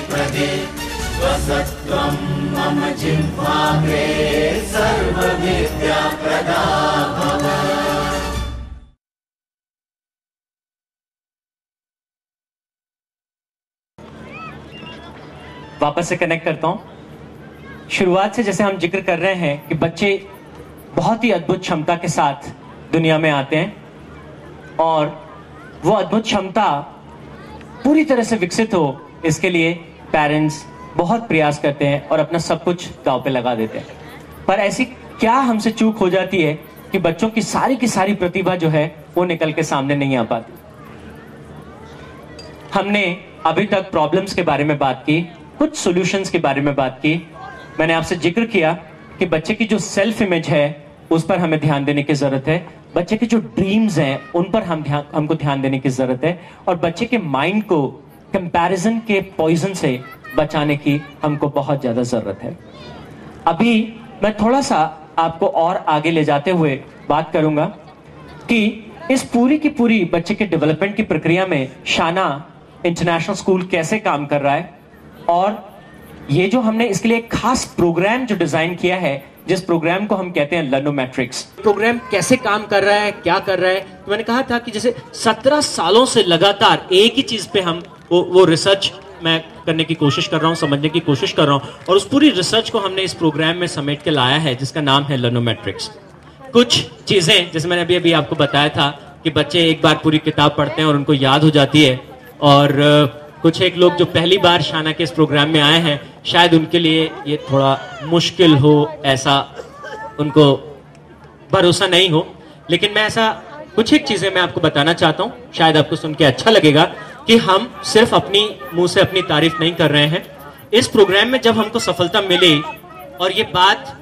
प्रदे वसत्वं मम जिह्वाग्रे सर्वविद्याप्रदा भव। वापस से कनेक्ट करता हूं। शुरुआत से जैसे हम जिक्र कर रहे हैं कि बच्चे बहुत ही अद्भुत क्षमता के साथ दुनिया में आते हैं और वो अद्भुत क्षमता पूरी तरह से विकसित हो, इसके लिए पेरेंट्स बहुत प्रयास करते हैं और अपना सब कुछ दांव पे लगा देते हैं। पर ऐसी क्या हमसे चूक हो जाती है कि बच्चों की सारी प्रतिभा जो है वो निकल के सामने नहीं आ पाती। हमने अभी तक प्रॉब्लम्स के बारे में बात की, कुछ सॉल्यूशंस के बारे में बात की। मैंने आपसे जिक्र किया कि बच्चे की जो सेल्फ इमेज है उस पर हमें ध्यान देने की जरूरत है, बच्चे के जो ड्रीम्स हैं उन पर हमको ध्यान देने की जरूरत है और बच्चे के माइंड को कंपैरिजन के पॉइजन से बचाने की हमको बहुत ज्यादा जरूरत है। अभी मैं थोड़ा सा आपको और आगे ले जाते हुए बात करूंगा कि इस पूरी की पूरी बच्चे के डेवलपमेंट की प्रक्रिया में शाना इंटरनेशनल स्कूल कैसे काम कर रहा है और ये जो हमने इसके लिए एक खास प्रोग्राम जो डिजाइन किया है, जिस प्रोग्राम को हम कहते हैं लर्नोमेट्रिक्स, प्रोग्राम कैसे काम कर रहा है, क्या कर रहा है। तो मैंने कहा था कि जैसे 17 सालों से लगातार एक ही चीज पे हम वो रिसर्च मैं करने की कोशिश कर रहा हूं, समझने की कोशिश कर रहा हूं और उस पूरी रिसर्च को हमने इस प्रोग्राम में समेट के लाया है जिसका नाम है लर्नोमेट्रिक्स। कुछ चीजें जैसे मैंने अभी आपको बताया था कि बच्चे एक बार पूरी किताब पढ़ते हैं और उनको याद हो जाती है और कुछ एक लोग जो पहली बार शाना के इस प्रोग्राम में आए हैं शायद उनके लिए ये थोड़ा मुश्किल हो, ऐसा उनको भरोसा नहीं हो, लेकिन मैं ऐसा कुछ एक चीजें मैं आपको बताना चाहता हूं, शायद आपको सुन के अच्छा लगेगा कि हम सिर्फ अपनी मुंह से अपनी तारीफ नहीं कर रहे हैं। इस प्रोग्राम में जब हमको सफलता मिली और ये बात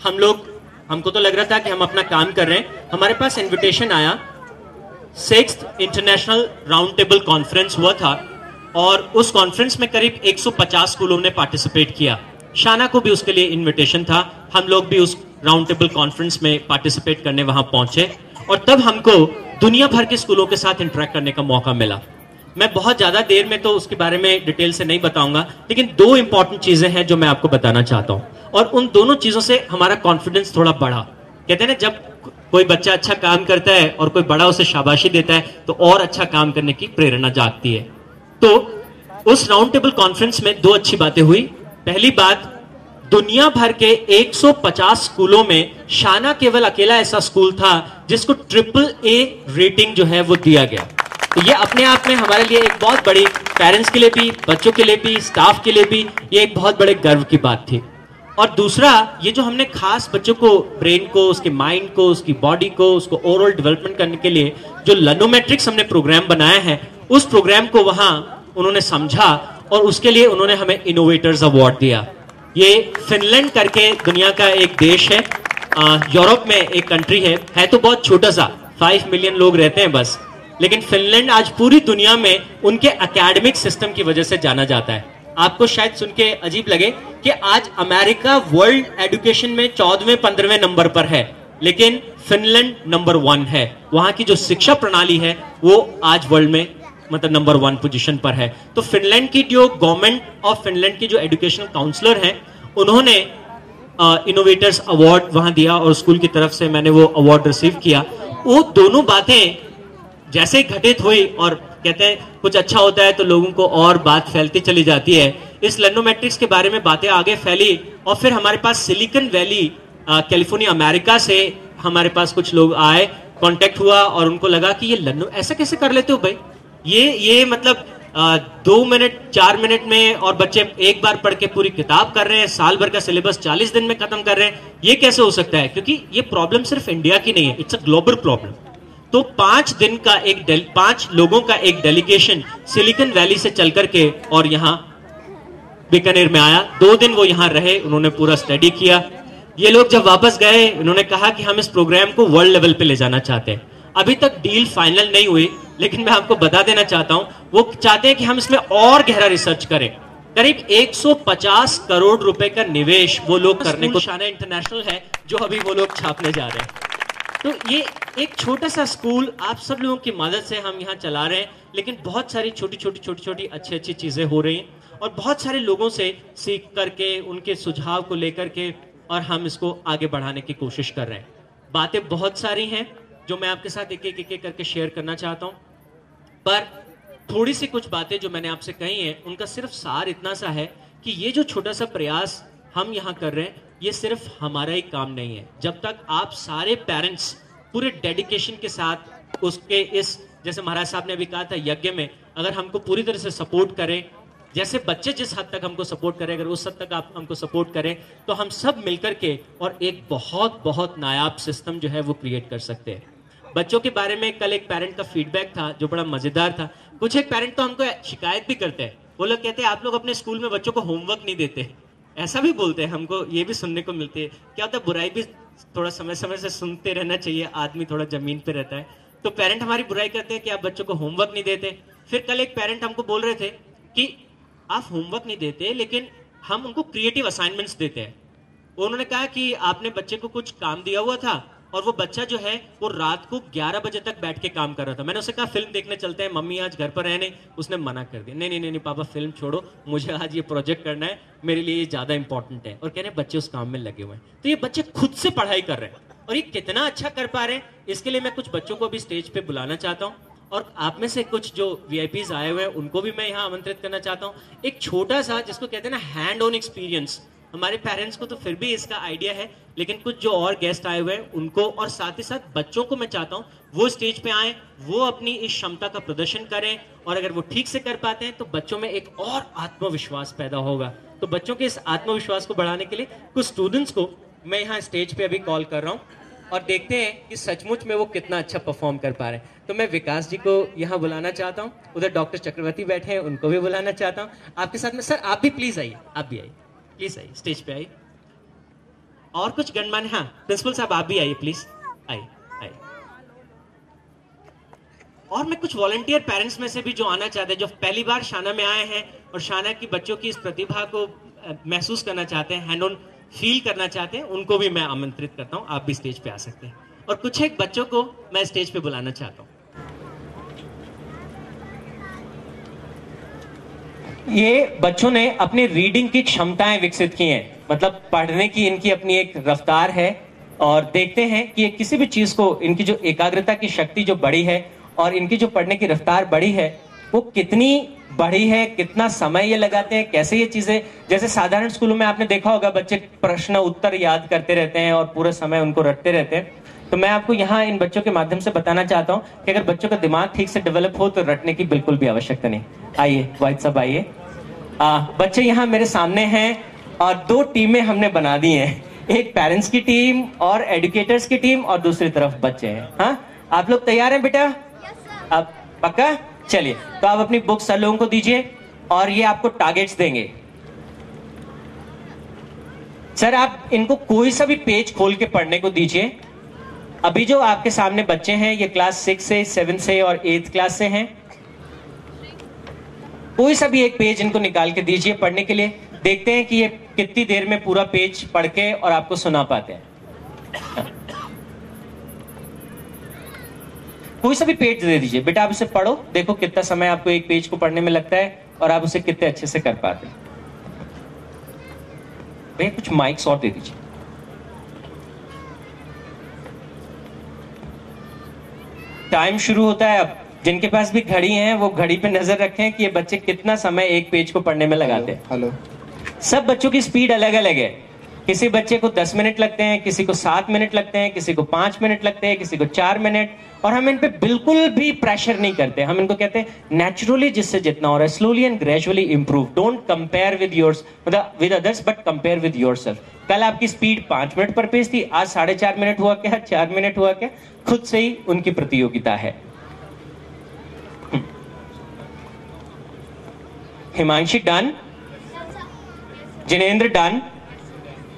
हमको तो लग रहा था कि हम अपना काम कर रहे हैं, हमारे पास इन्विटेशन आया, 6th international round table conference हुआ था और उस कॉन्फ्रेंस में करीब 150 स्कूलों ने पार्टिसिपेट किया। शाना को भी उसके लिए इन्विटेशन था, हम लोग भी उस राउंड टेबल कॉन्फ्रेंस में पार्टिसिपेट करने वहां पहुंचे और तब हमको दुनिया भर के स्कूलों के साथ इंटरेक्ट करने का मौका मिला। मैं बहुत ज्यादा देर में तो उसके बारे में डिटेल से नहीं बताऊंगा, लेकिन 2 इंपॉर्टेंट चीजें हैं जो मैं आपको बताना चाहता हूं और उन दोनों चीजों से हमारा कॉन्फिडेंस थोड़ा बढ़ा। कहते हैं ना, जब कोई बच्चा अच्छा काम करता है और कोई बड़ा उसे शाबाशी देता है तो और अच्छा काम करने की प्रेरणा जागती है। तो उस राउंड टेबल कॉन्फ्रेंस में 2 अच्छी बातें हुई। पहली बात, दुनिया भर के 150 स्कूलों में शाना केवल अकेला ऐसा स्कूल था जिसको AAA रेटिंग जो है वो दिया गया। तो ये अपने आप में हमारे लिए एक बहुत बड़ी, पेरेंट्स के लिए भी, बच्चों के लिए भी, स्टाफ के लिए भी ये एक बहुत बड़े गर्व की बात थी। और दूसरा, ये जो हमने खास बच्चों को, ब्रेन को, उसके माइंड को, उसकी बॉडी को, उसको ओवरऑल डेवलपमेंट करने के लिए जो लर्नोमेट्रिक्स हमने प्रोग्राम बनाया है, उस प्रोग्राम को वहां उन्होंने समझा और उसके लिए उन्होंने हमें इनोवेटर्स अवार्ड दिया। ये फिनलैंड करके दुनिया का एक देश है, यूरोप में एक कंट्री है तो बहुत छोटा सा, 5 मिलियन लोग रहते हैं बस, लेकिन फिनलैंड आज पूरी दुनिया में उनके एकेडमिक सिस्टम की वजह से जाना जाता है। आपको शायद सुन के अजीब लगे कि आज अमेरिका वर्ल्ड एजुकेशन में 14वें 15वें नंबर पर है, लेकिन फिनलैंड नंबर 1 है। वहां की जो शिक्षा प्रणाली है वो आज वर्ल्ड में मतलब नंबर 1 पोजीशन पर है। तो फिनलैंड की जो गवर्नमेंट ऑफ फिनलैंड की जो एजुकेशनल काउंसलर हैं, उन्होंने इनोवेटर्स अवार्ड वहां दिया और स्कूल की तरफ से मैंने वो अवार्ड रिसीव किया। वो दोनों बातें जैसे घटित हुई और कहते हैं कुछ अच्छा होता है तो लोगों को और बात फैलती चली जाती है। इस लर्नोमेट्रिक्स के बारे में बातें आगे फैली और फिर हमारे पास सिलिकॉन वैली, कैलिफोर्निया, अमेरिका से हमारे पास कुछ लोग आए, कांटेक्ट हुआ और उनको लगा कि ये लर्नो ऐसा कैसे कर लेते हो भाई, ये मतलब 2 मिनट 4 मिनट में और बच्चे एक बार पढ़ के पूरी किताब कर रहे हैं, साल भर का सिलेबस 40 दिन में खत्म कर रहे हैं, ये कैसे हो सकता है? क्योंकि ये प्रॉब्लम सिर्फ इंडिया की नहीं है, इट्स अ ग्लोबल प्रॉब्लम। तो 5 लोगों का एक डेलीगेशन सिलिकॉन वैली से चल करके और यहाँ बीकानेर में आया। 2 दिन वो यहाँ रहे, उन्होंने पूरा स्टडी किया। ये लोग जब वापस गए, उन्होंने कहा कि हम इस प्रोग्राम को वर्ल्ड लेवल पे ले जाना चाहते हैं। अभी तक डील फाइनल नहीं हुई, लेकिन मैं आपको बता देना चाहता हूं, वो चाहते हैं कि हम इसमें और गहरा रिसर्च करें। करीब 150 करोड़ रुपए का निवेश वो लोग करने को शाना इंटरनेशनल है जो अभी वो लोग छापने जा रहे हैं। तो ये एक छोटा सा स्कूल आप सब लोगों की मदद से हम यहाँ चला रहे हैं, लेकिन बहुत सारी छोटी छोटी अच्छी चीजें हो रही हैं और बहुत सारे लोगों से सीख करके उनके सुझाव को लेकर के और हम इसको आगे बढ़ाने की कोशिश कर रहे हैं। बातें बहुत सारी हैं जो मैं आपके साथ एक एक करके शेयर करना चाहता हूँ, पर थोड़ी सी कुछ बातें जो मैंने आपसे कही हैं उनका सिर्फ सार इतना सा है कि ये जो छोटा सा प्रयास हम यहाँ कर रहे हैं ये सिर्फ हमारा ही काम नहीं है। जब तक आप सारे पेरेंट्स पूरे डेडिकेशन के साथ उसके इस, जैसे महाराज साहब ने अभी कहा था, यज्ञ में अगर हमको पूरी तरह से सपोर्ट करें, जैसे बच्चे जिस हद तक हमको सपोर्ट करें, अगर उस हद तक आप हमको सपोर्ट करें तो हम सब मिलकर के और एक बहुत नायाब सिस्टम जो है वो क्रिएट कर सकते हैं। बच्चों के बारे में कल एक पेरेंट का फीडबैक था जो बड़ा मजेदार था। कुछ एक पेरेंट तो हमको शिकायत भी करते हैं, वो लोग कहते हैं आप लोग अपने स्कूल में बच्चों को होमवर्क नहीं देते, ऐसा भी बोलते हैं। हमको ये भी सुनने को मिलती है। क्या होता है, बुराई भी थोड़ा समय समय से सुनते रहना चाहिए, आदमी थोड़ा जमीन पे रहता है। तो पेरेंट हमारी बुराई करते हैं कि आप बच्चों को होमवर्क नहीं देते। फिर कल एक पेरेंट हमको बोल रहे थे कि आप होमवर्क नहीं देते लेकिन हम उनको क्रिएटिव असाइनमेंट्स देते हैं। उन्होंने कहा कि आपने बच्चे को कुछ काम दिया हुआ था और वो बच्चा जो है वो रात को 11 बजे तक बैठ के काम कर रहा था। मैंने उसे कहा फिल्म देखने चलते हैं, मम्मी आज घर पर है नहीं। उसने मना कर दिया, नहीं पापा फिल्म छोड़ो, मुझे आज ये प्रोजेक्ट करना है, मेरे लिए ये ज्यादा इंपॉर्टेंट है। और कह रहे बच्चे उस काम में लगे हुए हैं। तो ये बच्चे खुद से पढ़ाई कर रहे हैं और ये कितना अच्छा कर पा रहे हैं, इसके लिए मैं कुछ बच्चों को भी स्टेज पे बुलाना चाहता हूँ और आप में से कुछ जो वीआईपीज आए हुए हैं उनको भी मैं यहाँ आमंत्रित करना चाहता हूँ। एक छोटा सा, जिसको कहते हैं ना हैंड ऑन एक्सपीरियंस, हमारे पेरेंट्स को तो फिर भी इसका आइडिया है, लेकिन कुछ जो और गेस्ट आए हुए हैं उनको और साथ ही साथ बच्चों को मैं चाहता हूं वो स्टेज पे आए, वो अपनी इस क्षमता का प्रदर्शन करें और अगर वो ठीक से कर पाते हैं तो बच्चों में एक और आत्मविश्वास पैदा होगा। तो बच्चों के इस आत्मविश्वास को बढ़ाने के लिए कुछ स्टूडेंट्स को मैं यहाँ स्टेज पे अभी कॉल कर रहा हूँ और देखते हैं कि सचमुच में वो कितना अच्छा परफॉर्म कर पा रहे हैं। तो मैं विकास जी को यहाँ बुलाना चाहता हूँ, उधर डॉक्टर चक्रवर्ती बैठे हैं, उनको भी बुलाना चाहता हूँ आपके साथ में। सर आप भी प्लीज आइए, आप भी आइए, प्लीज आइए, स्टेज पे आइए। और कुछ गणमान्य, हाँ प्रिंसिपल साहब आप भी आइए, प्लीज आइए। और मैं कुछ वॉलंटियर पेरेंट्स में से भी जो आना चाहते हैं, जो पहली बार शाना में आए हैं और शाना की बच्चों की इस प्रतिभा को महसूस करना चाहते हैं, हैंड ऑन फील करना चाहते हैं, उनको भी मैं आमंत्रित करता हूं। आप भी स्टेज पे आ सकते हैं और कुछ एक बच्चों को मैं स्टेज पे बुलाना चाहता हूं। ये बच्चों ने अपनी रीडिंग की क्षमताएं विकसित की हैं, मतलब पढ़ने की इनकी अपनी एक रफ्तार है और देखते हैं कि ये किसी भी चीज को, इनकी जो एकाग्रता की शक्ति जो बढ़ी है और इनकी जो पढ़ने की रफ्तार बढ़ी है वो कितनी बढ़ी है, कितना समय ये लगाते हैं, कैसे ये चीजें। जैसे साधारण स्कूलों में आपने देखा होगा बच्चे प्रश्न उत्तर याद करते रहते हैं और पूरे समय उनको रटते रहते हैं। तो मैं आपको यहाँ इन बच्चों के माध्यम से बताना चाहता हूँ कि अगर बच्चों का दिमाग ठीक से डेवलप हो तो रटने की बिल्कुल भी आवश्यकता नहीं। आइए वाहिद साहब आइए। बच्चे यहाँ मेरे सामने हैं और दो टीमें हमने बना दी हैं, एक पेरेंट्स की टीम और एजुकेटर्स की टीम और दूसरी तरफ बच्चे हैं। हाँ आप लोग तैयार हैं बेटा? आप पक्का? चलिए तो आप अपनी बुक सर लोगों को दीजिए और ये आपको टारगेट्स देंगे। सर आप इनको कोई सा भी पेज खोल के पढ़ने को दीजिए। अभी जो आपके सामने बच्चे हैं ये क्लास 6 से 7 से और 8th क्लास से हैं। कोई सा भी एक पेज इनको निकाल के दीजिए पढ़ने के लिए। देखते हैं कि ये कितनी देर में पूरा पेज पढ़ के और आपको सुना पाते हैं। कोई सा भी पेज दे दीजिए बेटा, आप इसे पढ़ो, देखो कितना समय आपको एक पेज को पढ़ने में लगता है और आप उसे कितने अच्छे से कर पाते हैं। भैया कुछ माइक्स और दे दीजिए। टाइम शुरू होता है अब। जिनके पास भी घड़ी है वो घड़ी पे नजर रखें कि ये बच्चे कितना समय एक पेज को पढ़ने में लगाते हैं। हेलो। सब बच्चों की स्पीड अलग अलग है। किसी बच्चे को 10 मिनट लगते हैं, किसी को 7 मिनट लगते हैं, किसी को 5 मिनट लगते हैं, किसी को 4 मिनट। और हम इन पे बिल्कुल भी प्रेशर नहीं करते। हम इनको कहते हैं नेचुरली जिससे जितना हो रहा है, slowly and gradually improve. Don't compare with yours with others but compare with yourself. कल आपकी स्पीड 5 मिनट पर पेज थी, आज 4.5 मिनट हुआ क्या, 4 मिनट हुआ क्या? खुद से ही उनकी प्रतियोगिता है। Himanshi done, Jinendra done.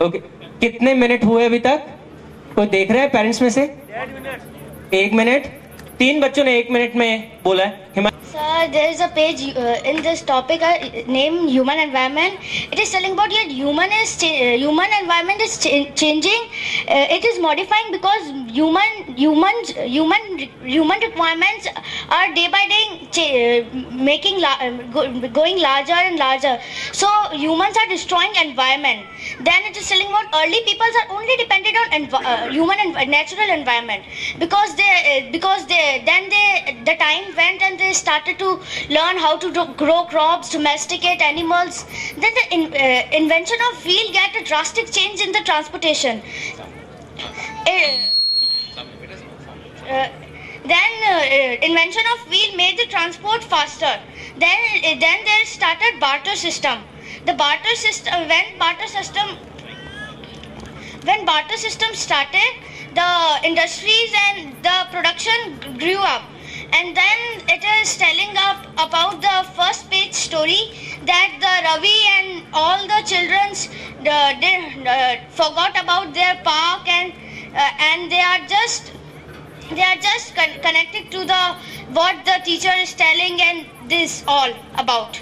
Okay कितने मिनट हुए अभी तक? कोई देख रहा है पेरेंट्स में से? 1 मिनट। 3 बच्चों ने 1 मिनट में बोला है। Sir, there is a page in this topic named Human Environment. It is telling about yet human environment is changing. It is modifying because human requirements are day by day going larger and larger. So humans are destroying environment. Then it is telling about early peoples are only dependent on human and natural environment because the time went and they started to learn how to grow crops, domesticate animals. Then the invention of wheel get a drastic change in the transportation. Invention of wheel made the transport faster. Then there started barter system. When barter system started, the industries and the production grew up. And then it is telling about the first page story that the Ravi and all the children's they forgot about their park and they are just connected to the what the teacher is telling and this all about.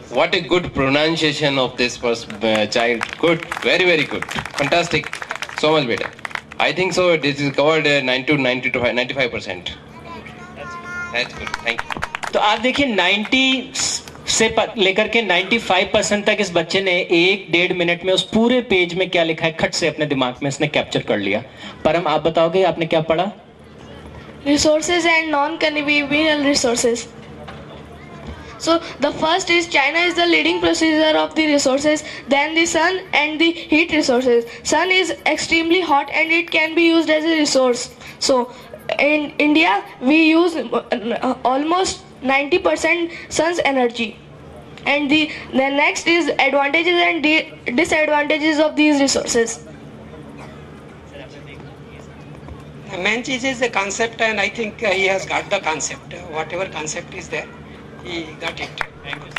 What a good pronunciation of this first child. Good, very, very good. Fantastic. So much better. I think so. This is covered 90 to 95%. That's good. Thank you. तो आप देखिए 90 से लेकर के 95% तक इस बच्चे ने 1-1.5 मिनट में उस पूरे पेज में क्या लिखा है खट से अपने दिमाग में इसने कैप्चर कर लिया। परम, आप बताओगे आपने क्या पढ़ा? Resources and non-conventional resources. So the first is China is the leading producer of the resources, then the sun and the heat resources. Sun is extremely hot and it can be used as a resource. So in India we use almost 90% sun's energy. And the next is advantages and disadvantages of these resources. Manchis is the concept, and I think he has got the concept. Whatever concept is there, he got it. Thank you.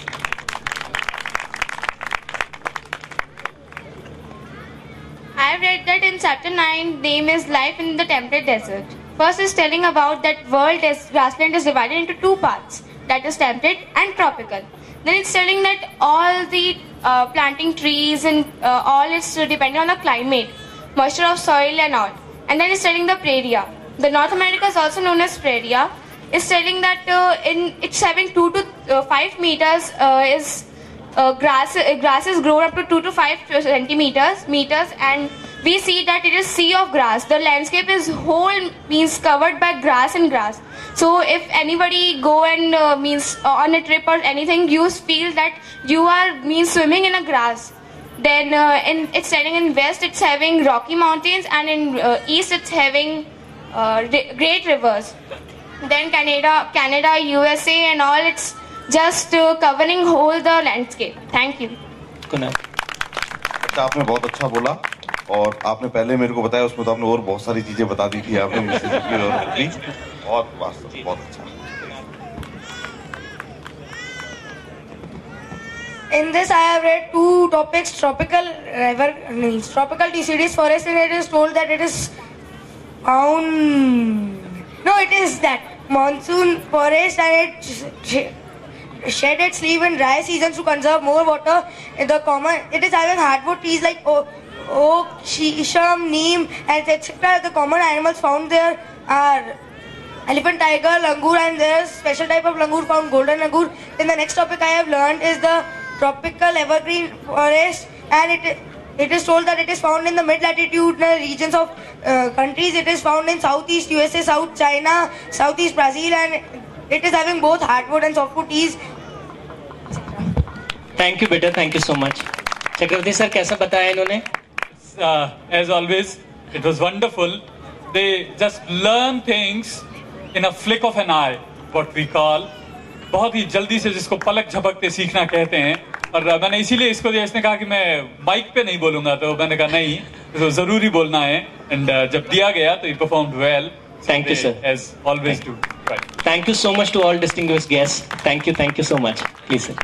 I have read that in chapter 9, name is Life in the Temperate Desert. First is telling about that grassland is divided into two parts, that is temperate and tropical. Then it's telling that all the planting trees and all is depending on the climate, moisture of soil and all. And then it's telling the praria. The North America is also known as praria. It's telling that it's having 2 to 5 meters grasses grow up to 2 to 5 centimeters, and we see that it is sea of grass. The landscape is whole means covered by grass and grass. So if anybody go and means on a trip or anything, you feel that you are means swimming in a grass. Then it's telling in west it's having Rocky Mountains, and in east it's having great rivers. Then Canada, USA and all, it's just covering whole the landscape. Thank you. आपने बहुत अच्छा बोला और आपने पहले मेरे को बताया, उसमें तो आपने और बहुत सारी चीजें बता दी थी आपने मिसिसिपी और अपनी, और वास्तव बहुत अच्छा। In this I have read two topics, tropical deciduous forest, and it is told that it is it is that monsoon forest, and it shed its leaf in dry seasons to conserve more water. It is having hardwood trees like oak, shisham, neem, and etc. The common animals found there are elephant, tiger, langur, and there is special type of langur found, golden langur. Then the next topic I have learned is the tropical evergreen forest, and it is told that it is found in the mid-latitudinal regions of countries. It is found in Southeast USA, South China, Southeast Brazil, and it is having both hardwood and softwood trees. Thank you, beta. Thank you so much. Chakravarti sir, कैसा बताया इन्होंने? As always, it was wonderful. They just learn things in a flick of an eye, what we call. बहुत ही जल्दी से, जिसको पलक झपकते सीखना कहते हैं। और मैंने इसीलिए इसको दिया, इसने कहा कि मैं माइक पे नहीं बोलूंगा, तो मैंने कहा नहीं, तो जरूरी बोलना है। एंड जब दिया गया तो he performed well. Thank you, sir. As always do. Right. Thank you so much to all distinguished guests. Thank you so much. Please, sir.